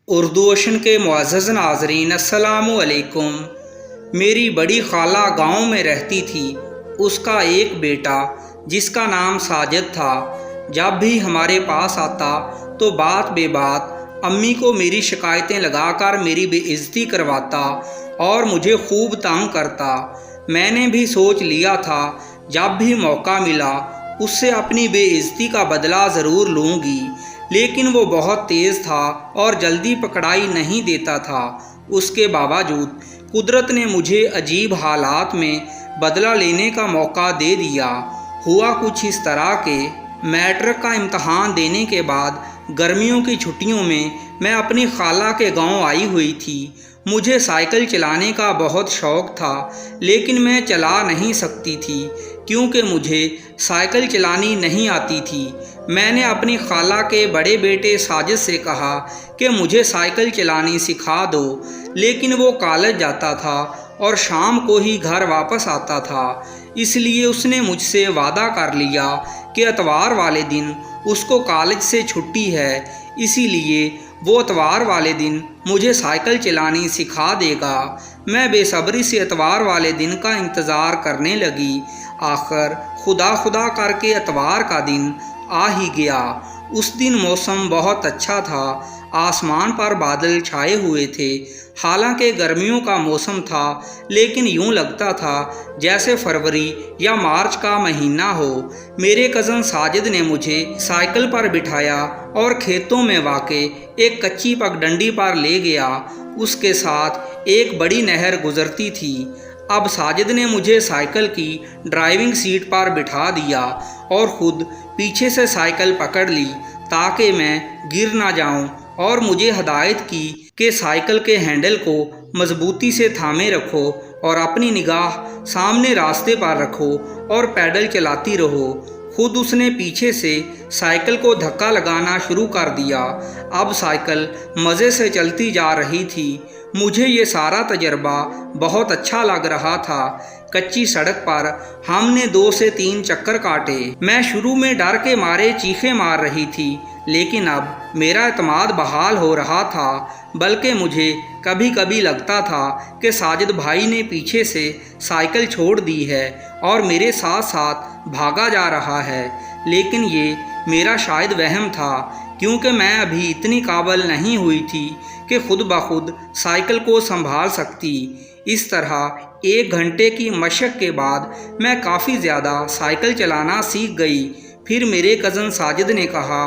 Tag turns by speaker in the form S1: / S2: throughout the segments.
S1: Urdu ocean کے معزز ناظرین السلام علیکم۔ میری بڑی خالہ گاؤں میں رہتی تھی۔ اس کا ایک بیٹا جس کا نام ساجد تھا، جب بھی ہمارے پاس آتا تو بات بے بات امی کو میری شکایتیں لگا کر میری بے عزتی کرواتا اور مجھے خوب تنگ کرتا۔ میں نے بھی سوچ لیا تھا جب بھی موقع ملا اس سے اپنی بے عزتی کا بدلہ ضرور لوں گی، لیکن وہ بہت تیز تھا اور جلدی پکڑائی نہیں دیتا تھا۔ اس کے باوجود قدرت نے مجھے عجیب حالات میں بدلہ لینے کا موقع دے دیا۔ ہوا کچھ اس طرح کہ میٹرک کا امتحان دینے کے بعد گرمیوں کی چھٹیوں میں اپنی خالہ کے گاؤں آئی ہوئی تھی۔ مجھے سائیکل چلانے کا بہت شوق تھا، لیکن میں چلا نہیں سکتی تھی کیونکہ مجھے سائیکل چلانی نہیں آتی تھی۔ میں نے اپنی خالہ کے بڑے بیٹے ساجد سے کہا کہ مجھے سائیکل چلانی سکھا دو، لیکن وہ کالج جاتا تھا اور شام کو ہی گھر واپس آتا تھا۔ اس لیے اس نے مجھ سے وعدہ کر لیا کہ اتوار والے دن اس کو کالج سے چھٹی ہے، اسی لیے وہ اتوار والے دن مجھے سائیکل چلانی سکھا دے گا۔ میں بے صبری سے اتوار والے دن کا انتظار کرنے لگی۔ آخر خدا کر کے اتوار کا دن آ ہی گیا۔ اس دن موسم بہت اچھا تھا، آسمان پر بادل چھائے ہوئے تھے۔ حالانکہ گرمیوں کا موسم تھا، لیکن یوں لگتا تھا جیسے فروری یا مارچ کا مہینہ ہو۔ میرے کزن ساجد نے مجھے سائیکل پر بٹھایا اور کھیتوں میں واقع ایک کچی پگڈنڈی پر لے گیا۔ اس کے ساتھ ایک بڑی نہر گزرتی تھی۔ اب ساجد نے مجھے سائیکل کی ڈرائیونگ سیٹ پر بٹھا دیا اور خود پیچھے سے سائیکل پکڑ لی تاکہ میں گر نہ جاؤں، اور مجھے ہدایت کی کہ سائیکل کے ہینڈل کو مضبوطی سے تھامے رکھو اور اپنی نگاہ سامنے راستے پر رکھو اور پیڈل چلاتی رہو۔ خود اس نے پیچھے سے سائیکل کو دھکا لگانا شروع کر دیا۔ اب سائیکل مزے سے چلتی جا رہی تھی۔ مجھے یہ سارا تجربہ بہت اچھا لگ رہا تھا۔ کچی سڑک پر ہم نے 2 سے 3 چکر کاٹے۔ میں شروع میں ڈر کے مارے چیخیں مار رہی تھی، لیکن اب میرا اعتماد بحال ہو رہا تھا، بلکہ مجھے کبھی کبھی لگتا تھا کہ ساجد بھائی نے پیچھے سے سائیکل چھوڑ دی ہے اور میرے ساتھ ساتھ بھاگا جا رہا ہے۔ لیکن یہ میرا شاید وہم تھا، کیونکہ میں ابھی اتنی قابل نہیں ہوئی تھی کہ خود بخود سائیکل کو سنبھال سکتی۔ اس طرح 1 گھنٹے کی مشق کے بعد میں کافی زیادہ سائیکل چلانا سیکھ گئی۔ پھر میرے کزن ساجد نے کہا،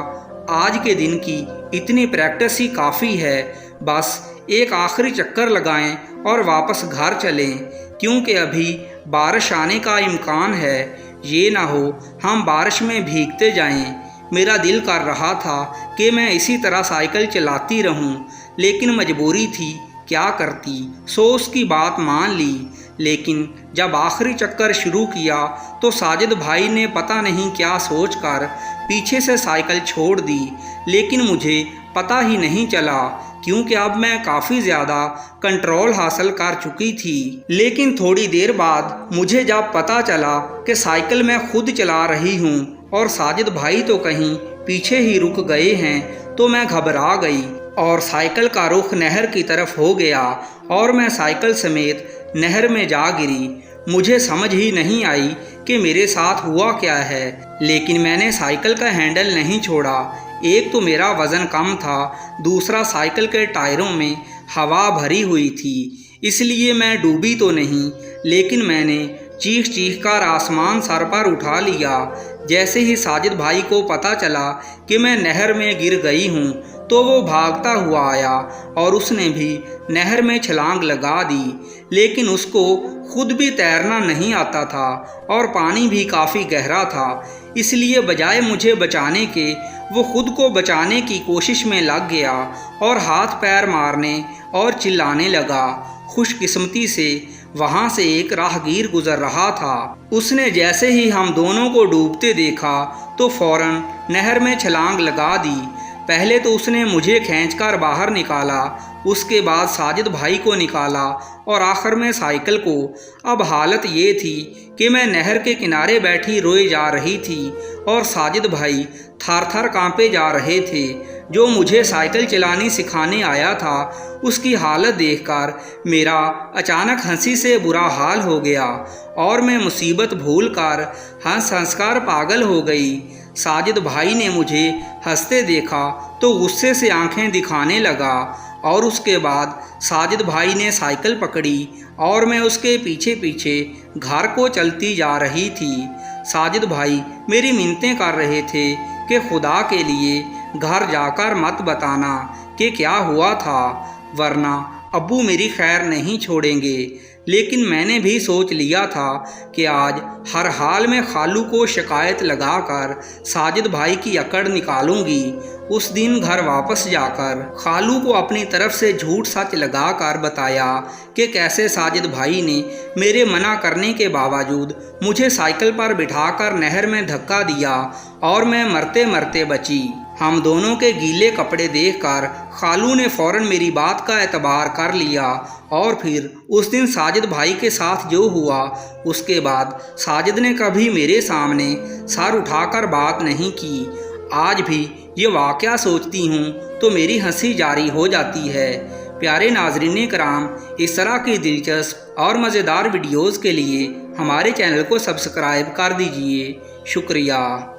S1: آج کے دن کی اتنی پریکٹس ہی کافی ہے، بس ایک آخری چکر لگائیں اور واپس گھر چلیں، کیونکہ ابھی بارش آنے کا امکان ہے۔ یہ نہ ہو ہم بارش میں بھیگتے جائیں۔ میرا دل کر رہا تھا کہ میں اسی طرح سائیکل چلاتی رہوں، لیکن مجبوری تھی، کیا کرتی۔ اس کی بات مان لی۔ لیکن جب آخری چکر شروع کیا تو ساجد بھائی نے پتہ نہیں کیا سوچ کر پیچھے سے سائیکل چھوڑ دی، لیکن مجھے پتہ ہی نہیں چلا کیونکہ اب میں کافی زیادہ کنٹرول حاصل کر چکی تھی۔ لیکن تھوڑی دیر بعد مجھے جب پتہ چلا کہ سائیکل میں خود چلا رہی ہوں اور ساجد بھائی تو کہیں پیچھے ہی رک گئے ہیں، تو میں گھبرا گئی اور سائیکل کا رخ نہر کی طرف ہو گیا اور میں سائیکل سمیت نہر میں جا گری۔ مجھے سمجھ ہی نہیں آئی کہ میرے ساتھ ہوا کیا ہے، لیکن میں نے سائیکل کا ہینڈل نہیں چھوڑا۔ ایک تو میرا وزن کم تھا، دوسرا سائیکل کے ٹائروں میں ہوا بھری ہوئی تھی، اس لیے میں ڈوبی تو نہیں، لیکن میں نے چیخ کر آسمان سر پر اٹھا لیا۔ جیسے ہی ساجد بھائی کو پتہ چلا کہ میں نہر میں گر گئی ہوں تو وہ بھاگتا ہوا آیا اور اس نے بھی نہر میں چھلانگ لگا دی، لیکن اس کو خود بھی تیرنا نہیں آتا تھا اور پانی بھی کافی گہرا تھا، اس لیے بجائے مجھے بچانے کے وہ خود کو بچانے کی کوشش میں لگ گیا اور ہاتھ پیر مارنے اور چلانے لگا۔ خوش قسمتی سے وہاں سے ایک راہگیر گزر رہا تھا۔ اس نے جیسے ہی ہم دونوں کو ڈوبتے دیکھا تو فوراً نہر میں چھلانگ لگا دی۔ پہلے تو اس نے مجھے کھینچ کر باہر نکالا، اس کے بعد ساجد بھائی کو نکالا اور آخر میں سائیکل کو۔ اب حالت یہ تھی کہ میں نہر کے کنارے بیٹھی روئے جا رہی تھی اور ساجد بھائی تھر تھر کانپے جا رہے تھے۔ جو مجھے سائیکل چلانے سکھانے آیا تھا، اس کی حالت دیکھ کر میرا اچانک ہنسی سے برا حال ہو گیا اور میں مصیبت بھول کر ہنس کر پاگل ہو گئی۔ ساجد بھائی نے مجھے ہنستے دیکھا تو غصے سے آنکھیں دکھانے لگا اور اس کے بعد ساجد بھائی نے سائیکل پکڑی اور میں اس کے پیچھے پیچھے گھر کو چلتی جا رہی تھی۔ ساجد بھائی میری منتیں کر رہے تھے کہ خدا کے لیے گھر جا کر مت بتانا کہ کیا ہوا تھا، ورنہ ابو میری خیر نہیں چھوڑیں گے۔ لیکن میں نے بھی سوچ لیا تھا کہ آج ہر حال میں خالو کو شکایت لگا کر ساجد بھائی کی اکڑ نکالوں گی۔ اس دن گھر واپس جا کر خالو کو اپنی طرف سے جھوٹ سچ لگا کر بتایا کہ کیسے ساجد بھائی نے میرے منع کرنے کے باوجود مجھے سائیکل پر بٹھا کر نہر میں دھکا دیا اور میں مرتے مرتے بچی۔ ہم دونوں کے گیلے کپڑے دیکھ کر خالو نے فوراً میری بات کا اعتبار کر لیا اور پھر اس دن ساجد بھائی کے ساتھ جو ہوا اس کے بعد ساجد نے کبھی میرے سامنے سر اٹھا کر بات نہیں کی۔ آج بھی یہ واقعہ سوچتی ہوں تو میری ہنسی جاری ہو جاتی ہے۔ پیارے ناظرین کرام، اس طرح کی دلچسپ اور مزیدار ویڈیوز کے لیے ہمارے چینل کو سبسکرائب کر دیجیے۔ شکریہ۔